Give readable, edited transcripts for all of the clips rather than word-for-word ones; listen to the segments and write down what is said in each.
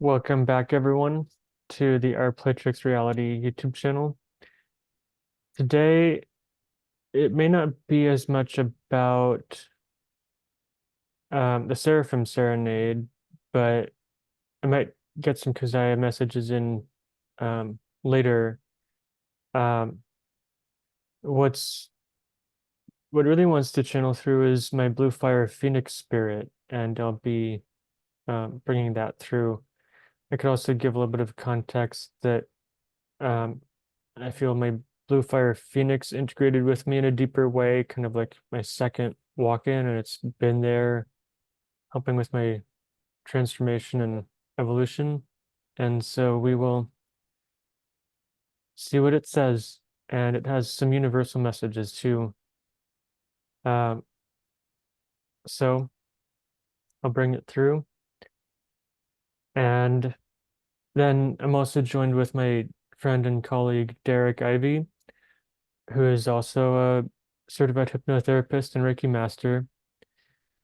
Welcome back, everyone, to the Our Playtrix Reality YouTube channel. Today, it may not be as much about the Seraphim Serenade, but I might get some Keziah messages in later. Um, what's what really wants to channel through is my Blue Fire Phoenix spirit, and I'll be bringing that through. I could also give a little bit of context that um, I feel my Blue Fire Phoenix integrated with me in a deeper way, kind of like my second walk-in, and it's been there helping with my transformation and evolution. And so we will see what it says, and it has some universal messages too. Um, so I'll bring it through. And then I'm also joined with my friend and colleague, Derek Ivy, who is also a certified hypnotherapist and Reiki master.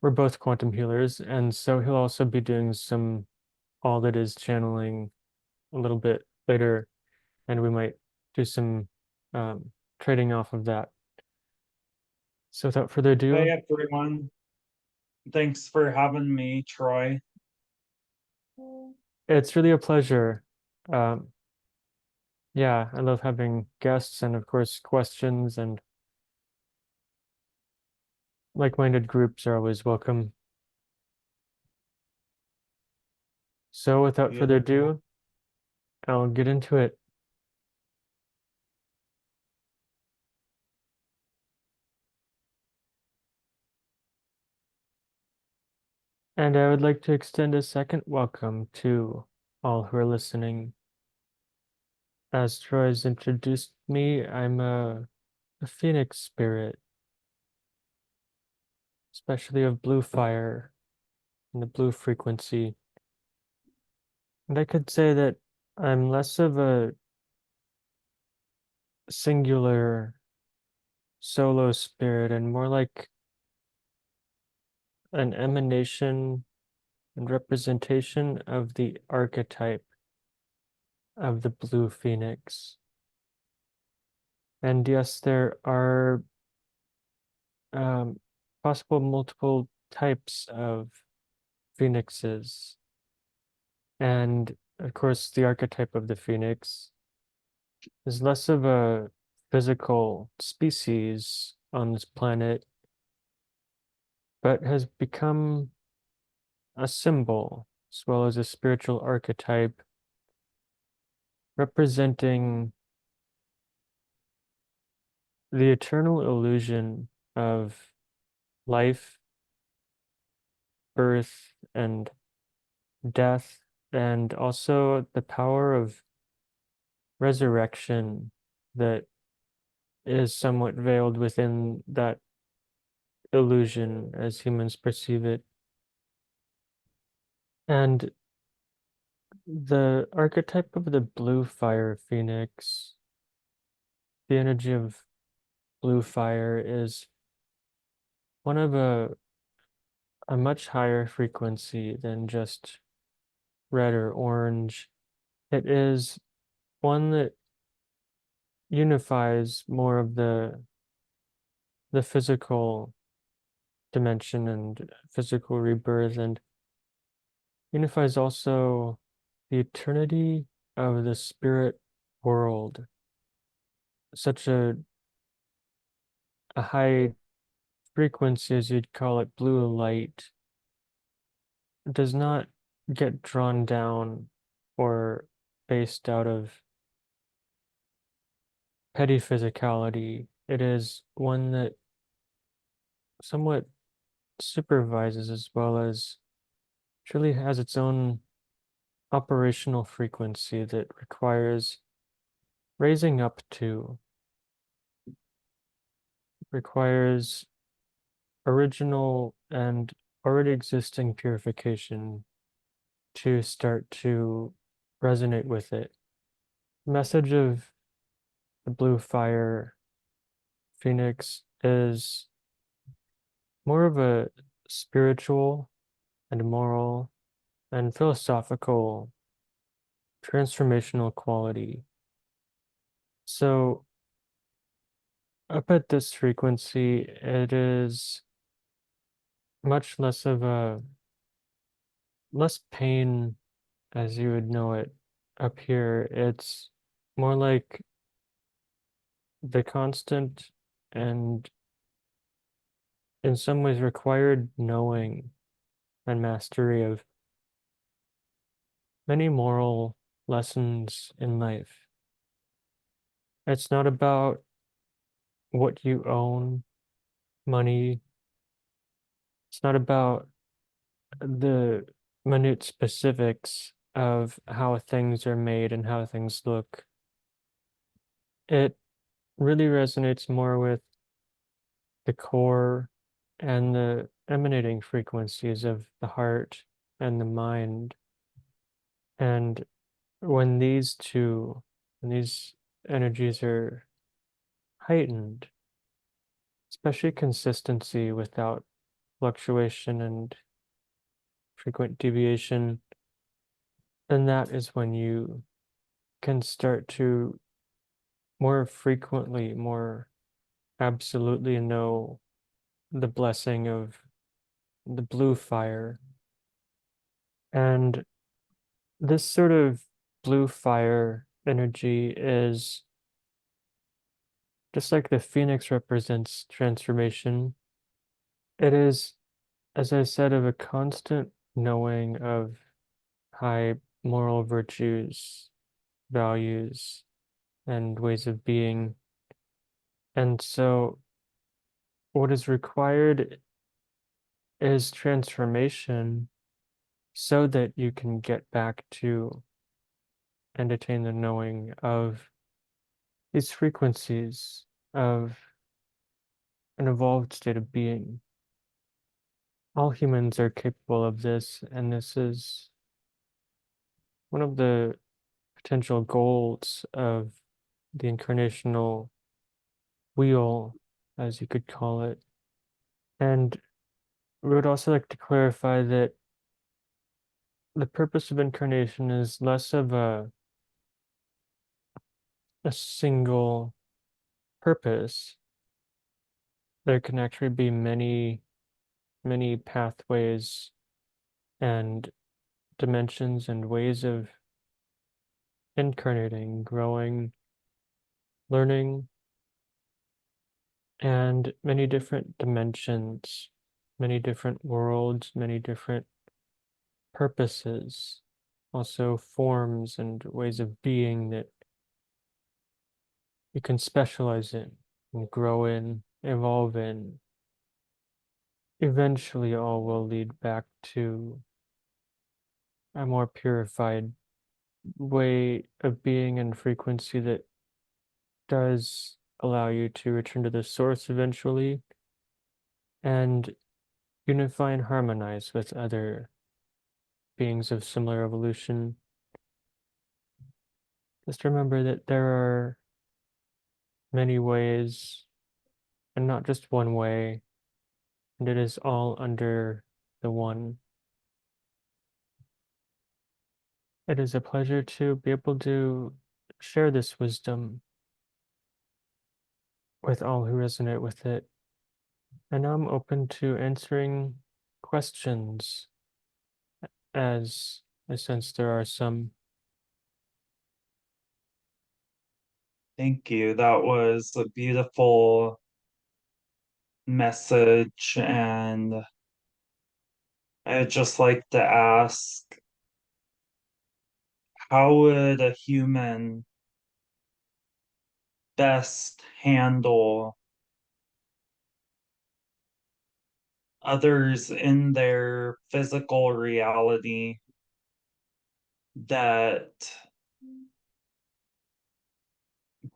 We're both quantum healers, and so he'll also be doing some all that is channeling a little bit later, and we might do some trading off of that. So without further Hey ado, everyone, thanks for having me, Troy. it's really a pleasure. Um, yeah, I love having guests and of course questions, and like-minded groups are always welcome. So without further Beautiful. ado, I'll get into it. And I would like to extend a second welcome to all who are listening. As Troy has introduced me, I'm a phoenix spirit, especially of blue fire and the blue frequency. And I could say that I'm less of a singular solo spirit and more like an emanation and representation of the archetype of the blue phoenix. And yes, there are um, possible multiple types of phoenixes. And of course, the archetype of the phoenix is less of a physical species on this planet, but has become a symbol as well as a spiritual archetype representing the eternal illusion of life, birth, and death, and also the power of resurrection that is somewhat veiled within that illusion as humans perceive it. And the archetype of the blue fire phoenix, the energy of blue fire is one of a much higher frequency than just red or orange. It is one that unifies more of the physical dimension and physical rebirth, and unifies also the eternity of the spirit world. Such a high frequency, as you'd call it, blue light, does not get drawn down or based out of petty physicality. It is one that somewhat supervises as well as truly has its own operational frequency that requires raising up to, requires original and already existing purification to start to resonate with it. The message of the blue fire phoenix is more of a spiritual and moral and philosophical transformational quality. So up at this frequency, it is much less of a less pain as you would know it up here. It's more like the constant and in some ways required knowing and mastery of many moral lessons in life. It's not about what you own, money. It's not about the minute specifics of how things are made and how things look. It really resonates more with the core and the emanating frequencies of the heart and the mind. And when these two, when these energies are heightened, especially consistency without fluctuation and frequent deviation, then that is when you can start to more frequently, more absolutely know the blessing of the blue fire. And this sort of blue fire energy is just like the phoenix represents transformation. It is, as I said, of a constant knowing of high moral virtues, values, and ways of being. And so, what is required is transformation so that you can get back to and attain the knowing of these frequencies of an evolved state of being. All humans are capable of this, and this is one of the potential goals of the incarnational wheel, as you could call it. And we would also like to clarify that the purpose of incarnation is less of a single purpose. There can actually be many, many pathways and dimensions and ways of incarnating, growing, learning, and many different dimensions, many different worlds, many different purposes, also forms and ways of being that you can specialize in and grow in, evolve in. Eventually, all will lead back to a more purified way of being and frequency that does allow you to return to the source eventually and unify and harmonize with other beings of similar evolution. Just remember that there are many ways and not just one way, and it is all under the one. It is a pleasure to be able to share this wisdom with all who resonate with it. And I'm open to answering questions as I sense there are some. Thank you. That was a beautiful message. And I'd just like to ask, how would a human best handle others in their physical reality that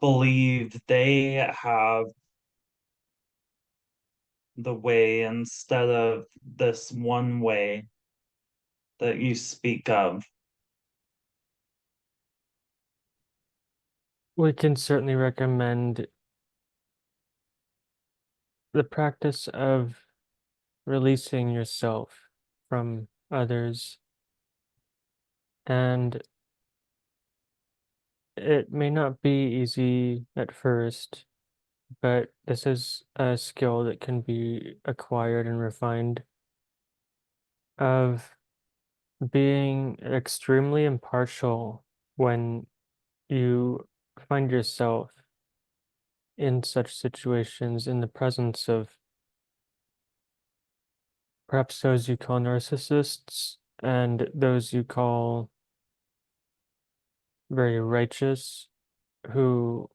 believe they have the way instead of this one way that you speak of? We can certainly recommend the practice of releasing yourself from others and it may not be easy at first, but this is a skill that can be acquired and refined of being extremely impartial when you find yourself in such situations in the presence of perhaps those you call narcissists and those you call very righteous, who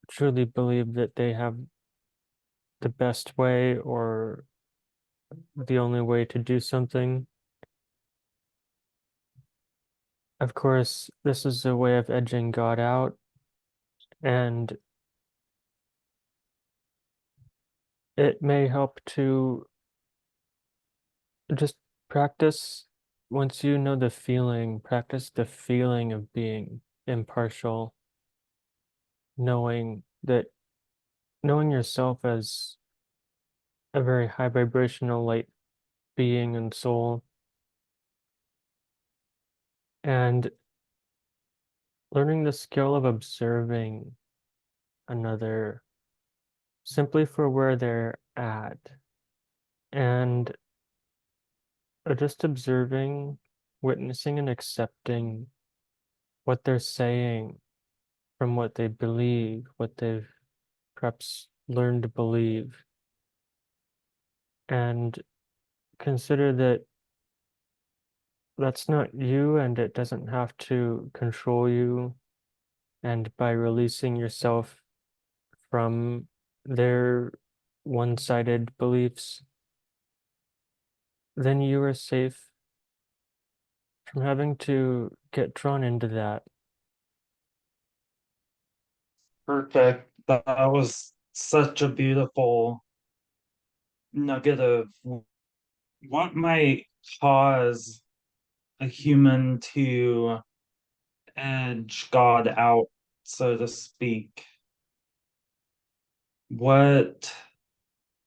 truly believe that they have the best way or the only way to do something. Of course, this is a way of edging God out, and it may help to just practice. Once you know the feeling, practice the feeling of being impartial, knowing that, knowing yourself as a very high vibrational light being and soul, and learning the skill of observing another simply for where they're at, and just observing, witnessing, and accepting what they're saying from what they believe, what they've perhaps learned to believe, and consider that that's not you and it doesn't have to control you. And by releasing yourself from their one-sided beliefs, then you are safe from having to get drawn into that. Perfect. That was such a beautiful nugget of what might cause a human to edge God out, so to speak. What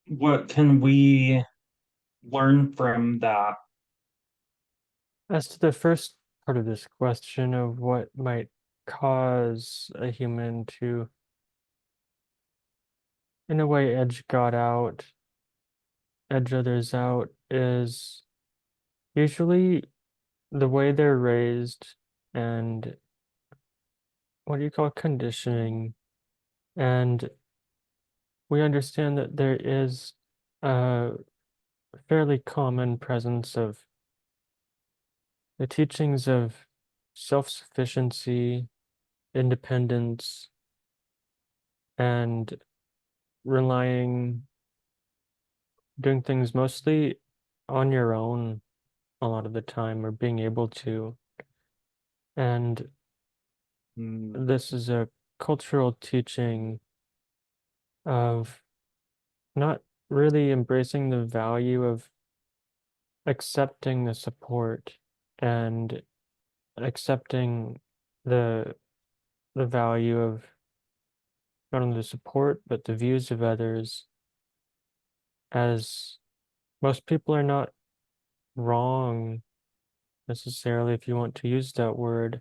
what can we learn from that? As to the first part of this question of what might cause a human to, in a way, edge God out, edge others out, is usually the way they're raised and what do you call conditioning. And we understand that there is a fairly common presence of the teachings of self-sufficiency, independence, and relying, doing things mostly on your own a lot of the time, or being able to. And Hmm. this is a cultural teaching of not really embracing the value of accepting the support and accepting the the value of not only the support but the views of others, as most people are not wrong necessarily, if you want to use that word,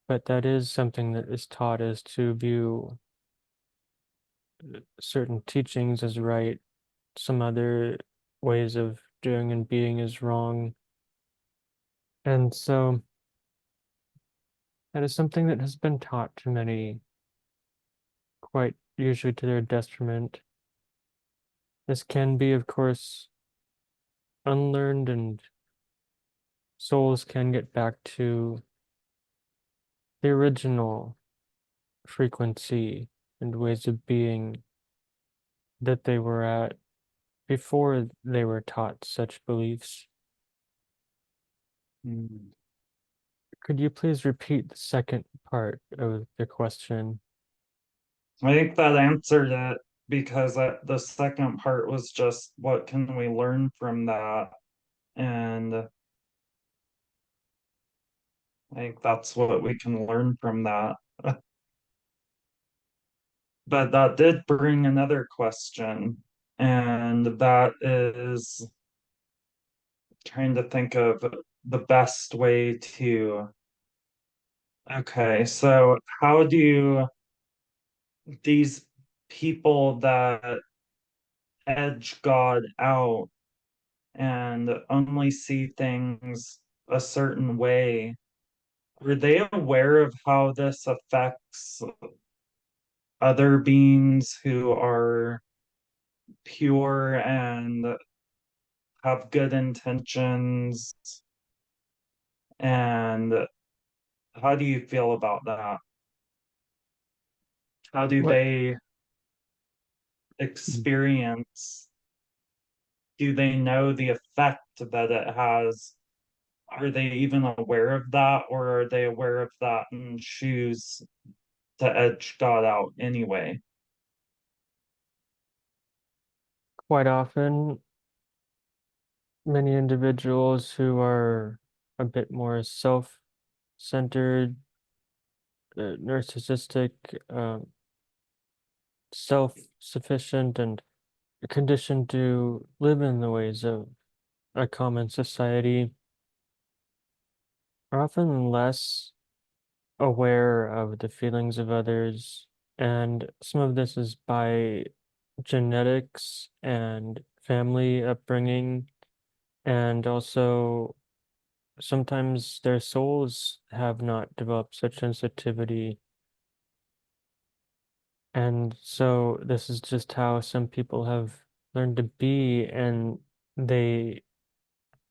but that is something that is taught, is to view certain teachings as right, some other ways of doing and being is wrong. And so that is something that has been taught to many, quite usually to their detriment. This can be, of course, unlearned, and souls can get back to the original frequency and ways of being that they were at before they were taught such beliefs. Hmm. Could you please repeat the second part of the question? I think that answered it because the second part was just what can we learn from that? And I think that's what we can learn from that. But that did bring another question, and that is trying to think of the best way to Okay, so how do these people that edge God out and only see things a certain way, are they aware of how this affects other beings who are pure and have good intentions? And how do you feel about that? How do What they experience? Do they know the effect that it has? Are they even aware of that, or are they aware of that and choose to edge God out anyway? quite often many individuals who are a bit more self-centered, narcissistic, self-sufficient, and conditioned to live in the ways of a common society are often less aware of the feelings of others. And some of this is by genetics and family upbringing, and also sometimes their souls have not developed such sensitivity. And so this is just how some people have learned to be, and they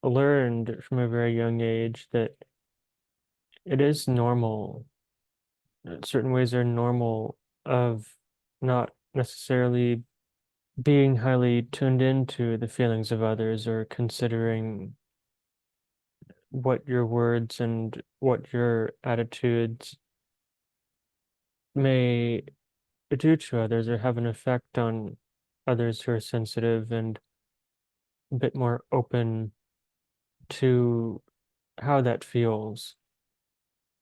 learned from a very young age that it is normal. Certain ways are normal of not necessarily being highly tuned into the feelings of others or considering what your words and what your attitudes may do to others or have an effect on others who are sensitive and a bit more open to how that feels.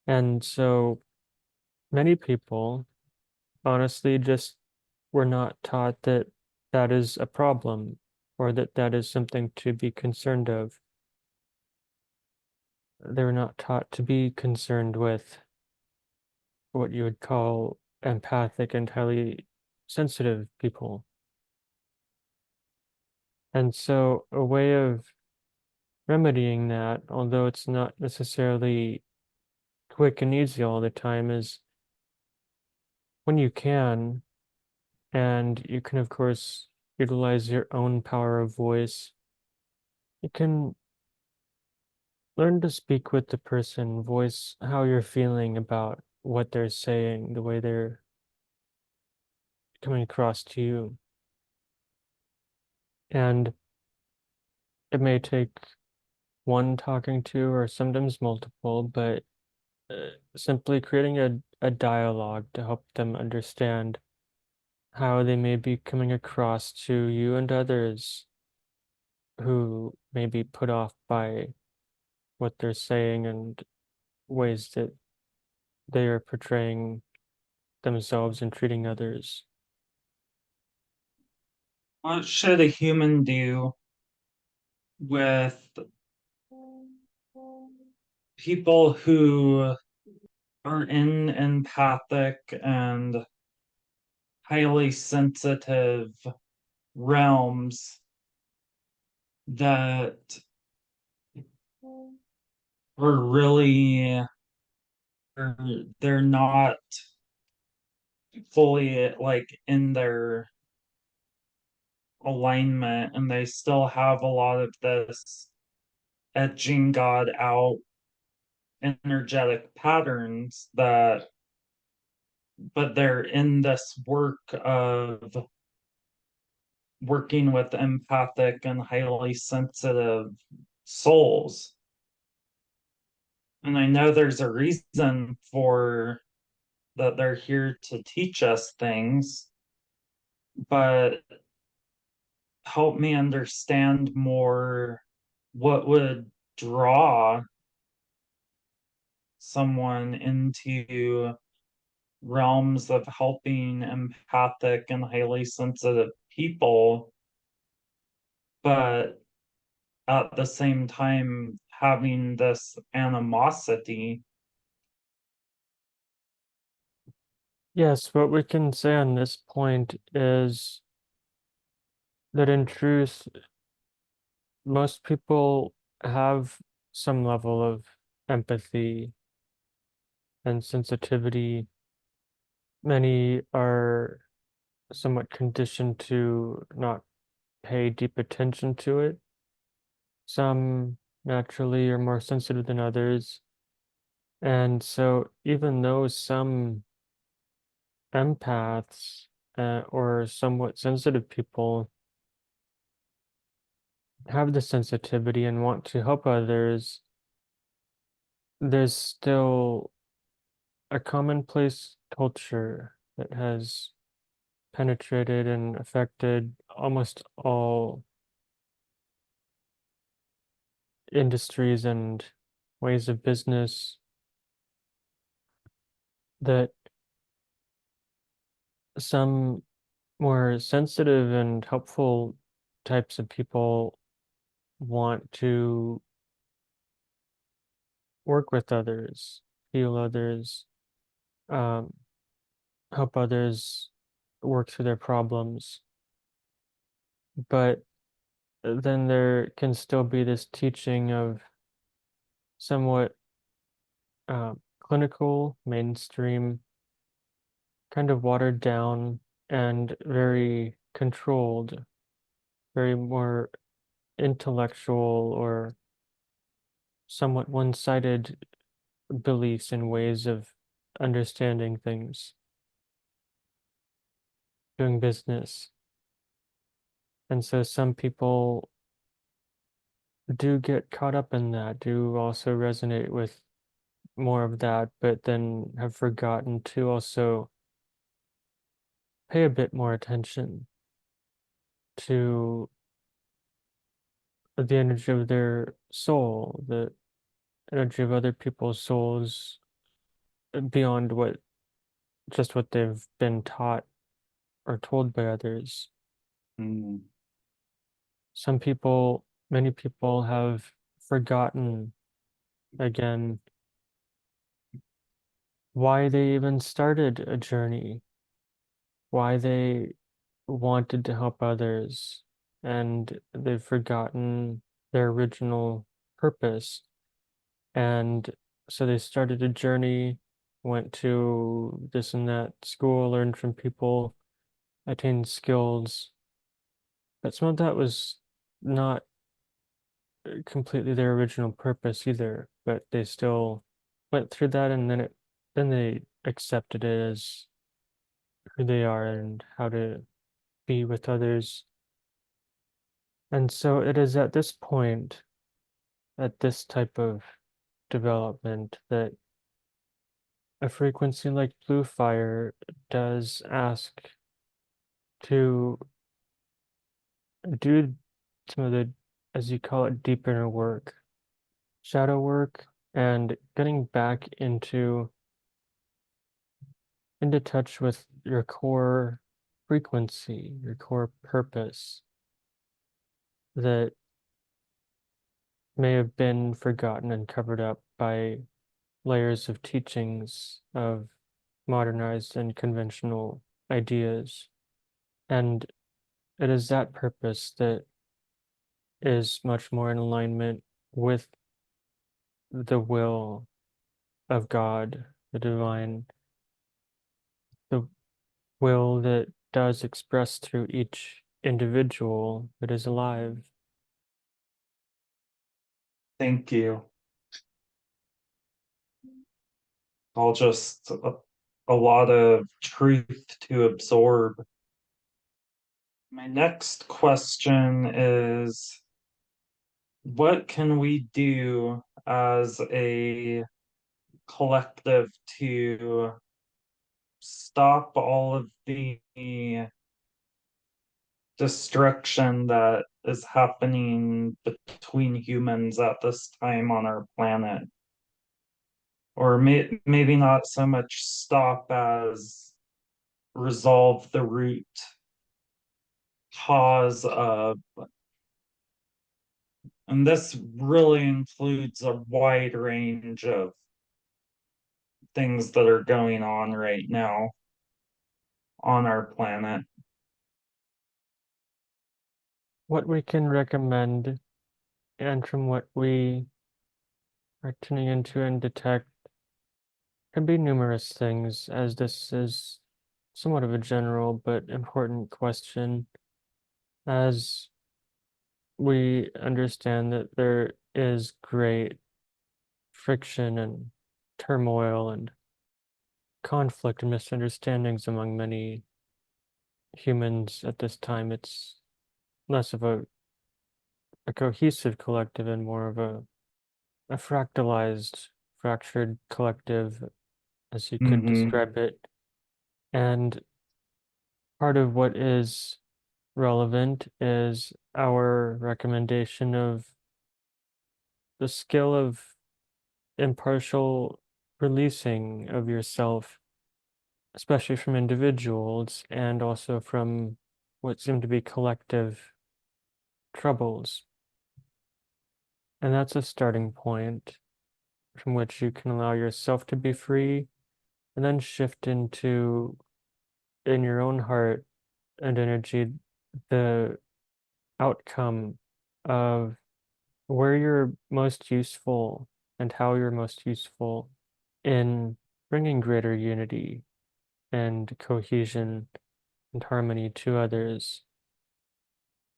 And so many people honestly just were not taught that that is a problem or that that is something to be concerned of. They were not taught to be concerned with what you would call empathic and highly sensitive people. And so, a way of remedying that, although it's not necessarily quick and easy all the time, is when you can, and you can, of course, utilize your own power of voice, you can learn to speak with the person, voice how you're feeling about what they're saying, the way they're coming across to you. And it may take one talking to or sometimes multiple, but simply creating a dialogue to help them understand how they may be coming across to you and others who may be put off by what they're saying and ways that they are portraying themselves and treating others. What should a human do with people who are in empathic and highly sensitive realms that are really, they're not fully like in their alignment, and they still have a lot of this edging God out energetic patterns that, but they're in this work of working with empathic and highly sensitive souls. And I know there's a reason for that, they're here to teach us things, but help me understand more what would draw someone into realms of helping empathic and highly sensitive people, but at the same time having this animosity Yes, what we can say on this point is that in truth, most people have some level of empathy and sensitivity. Many are somewhat conditioned to not pay deep attention to it. Some naturally are more sensitive than others. And so, even though some empaths or somewhat sensitive people have the sensitivity and want to help others, there's still a commonplace culture that has penetrated and affected almost all industries and ways of business that some more sensitive and helpful types of people want to work with others, heal others, um, help others work through their problems. But then there can still be this teaching of somewhat clinical, mainstream, kind of watered down and very controlled, very more intellectual or somewhat one-sided beliefs and ways of understanding things, doing business. And so some people do get caught up in that, do also resonate with more of that, but then have forgotten to also pay a bit more attention to the energy of their soul, the energy of other people's souls beyond what they've been taught or told by others. Mm. Many people have forgotten again why they even started a journey, why they wanted to help others, and they've forgotten their original purpose. And so they started a journey, went to this and that school, learned from people, attained skills, but some of that was not completely their original purpose either, but they still went through that and then they accepted it as who they are and how to be with others. And so it is at this point, at this type of development, that a frequency like blue fire does ask to do some of the, as you call it, deep inner work, shadow work, and getting back into touch with your core frequency, your core purpose that may have been forgotten and covered up by layers of teachings of modernized and conventional ideas. And it is that purpose that is much more in alignment with the will of God, the divine, the will that does express through each individual that is alive. Thank you. All just a lot of truth to absorb. My next question is, what can we do as a collective to stop all of the destruction that is happening between humans at this time on our planet? Or maybe not so much stop as resolve the root cause of, and this really includes a wide range of things that are going on right now. on our planet. What we can recommend, and from what we are tuning into and detect, can be numerous things, as this is somewhat of a general but important question, as we understand that there is great friction and turmoil and conflict and misunderstandings among many humans at this time. It's less of a cohesive collective and more of a fractalized, fractured collective, as you could Mm-hmm. describe it. And part of what is relevant is our recommendation of the skill of impartial releasing of yourself, especially from individuals and also from what seem to be collective troubles. And that's a starting point from which you can allow yourself to be free and then shift into, in your own heart and energy, the outcome of where you're most useful and how you're most useful in bringing greater unity and cohesion and harmony to others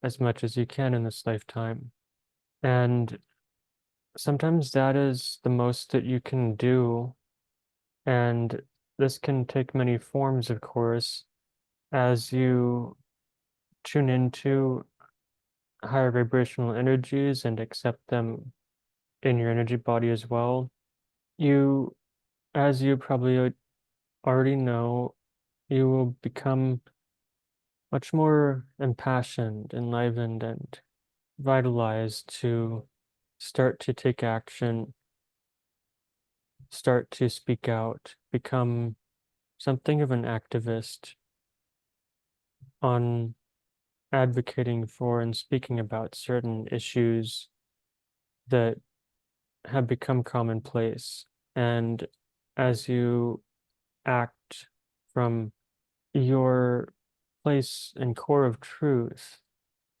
as much as you can in this lifetime. And sometimes that is the most that you can do. And this can take many forms, of course, as you tune into higher vibrational energies and accept them in your energy body as well. You, as you probably already know, you will become much more impassioned, enlivened, and vitalized to start to take action, start to speak out, become something of an activist on advocating for and speaking about certain issues that have become commonplace. And as you act from your place and core of truth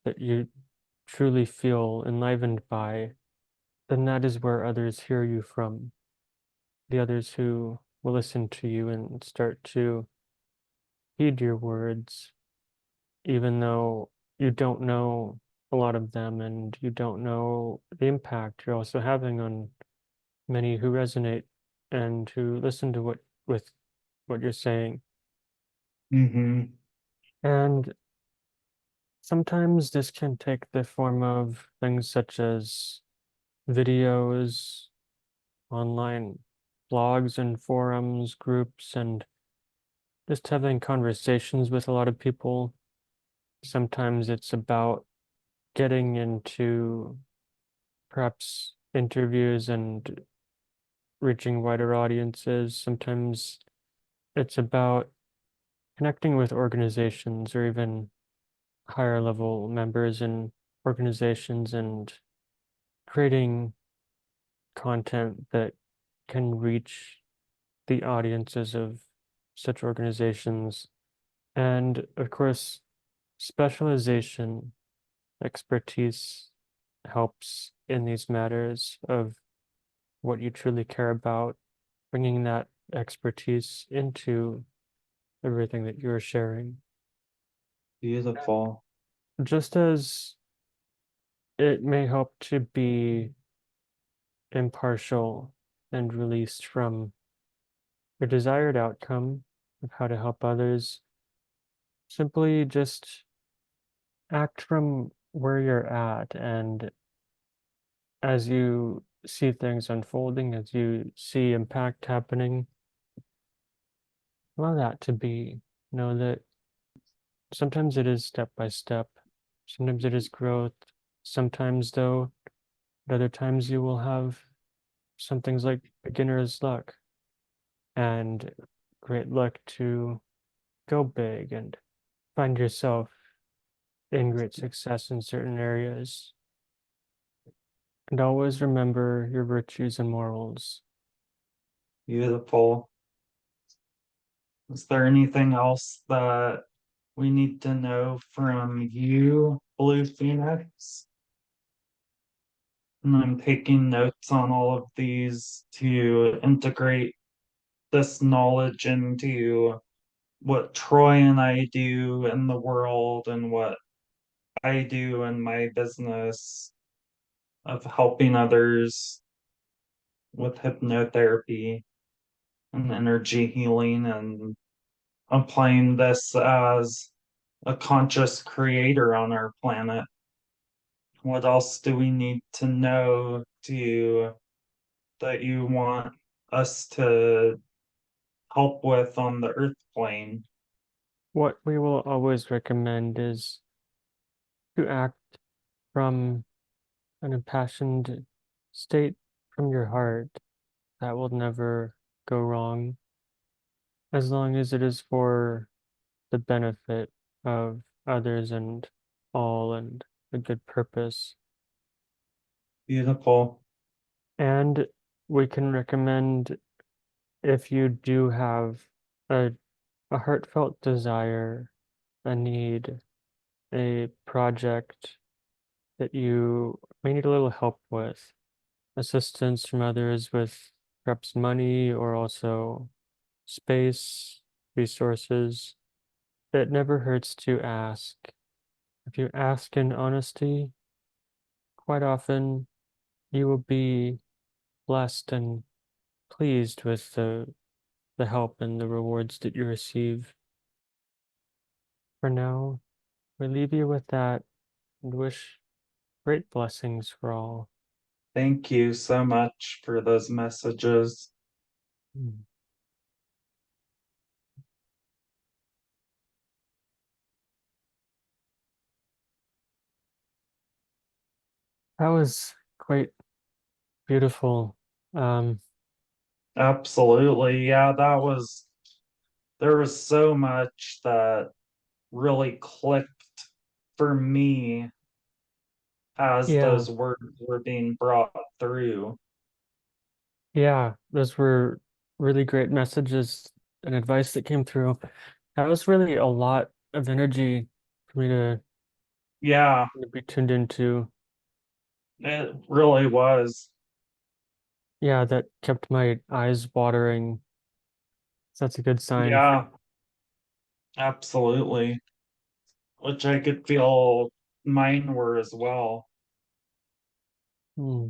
that you truly feel enlivened by, then that is where others hear you from. The others who will listen to you and start to heed your words, even though you don't know a lot of them and you don't know the impact you're also having on many who resonate and who listen to what you're saying. Mm-hmm. And sometimes this can take the form of things such as videos, online blogs and forums, groups, and just having conversations with a lot of people. Sometimes it's about getting into perhaps interviews and reaching wider audiences. Sometimes it's about connecting with organizations or even higher level members in organizations and creating content that can reach the audiences of such organizations. And of course, specialization, expertise helps in these matters of what you truly care about, bringing that expertise into everything that you're sharing. Beautiful. Just as it may help to be impartial and released from your desired outcome of how to help others, simply just act from where you're at. And as you see things unfolding, as you see impact happening, allow that to be. Know that sometimes it is step by step, sometimes it is growth. Sometimes, though, at other times you will have some things like beginner's luck and great luck to go big and find yourself in great success in certain areas. And always remember your virtues and morals. Beautiful. Is there anything else that we need to know from you, Blue Phoenix? And I'm taking notes on all of these to integrate this knowledge into what Troy and I do in the world and what I do in my business of helping others with hypnotherapy and energy healing and applying this as a conscious creator on our planet. What else do we need to know to that you want us to help with on the earth plane? What we will always recommend is to act from an impassioned state from your heart. That will never go wrong as long as it is for the benefit of others and all and a good purpose. Beautiful. And we can recommend if you do have a, a heartfelt desire, a need, a project that you may need a little help with, assistance from others with perhaps money or also space, resources, it never hurts to ask. If you ask in honesty, quite often you will be blessed and pleased with the help and the rewards that you receive. For now, we leave you with that and wish great blessings for all. Thank you so much for those messages. Mm. That was quite beautiful. Um, Absolutely. Yeah, there was so much that really clicked for me as yeah, those words were being brought through. yeah, those were really great messages and advice that came through. That was really a lot of energy for me Yeah, to be tuned into. it really was. Yeah, that kept my eyes watering. So that's a good sign. Yeah, absolutely. Which I could feel mine were as well. Hmm.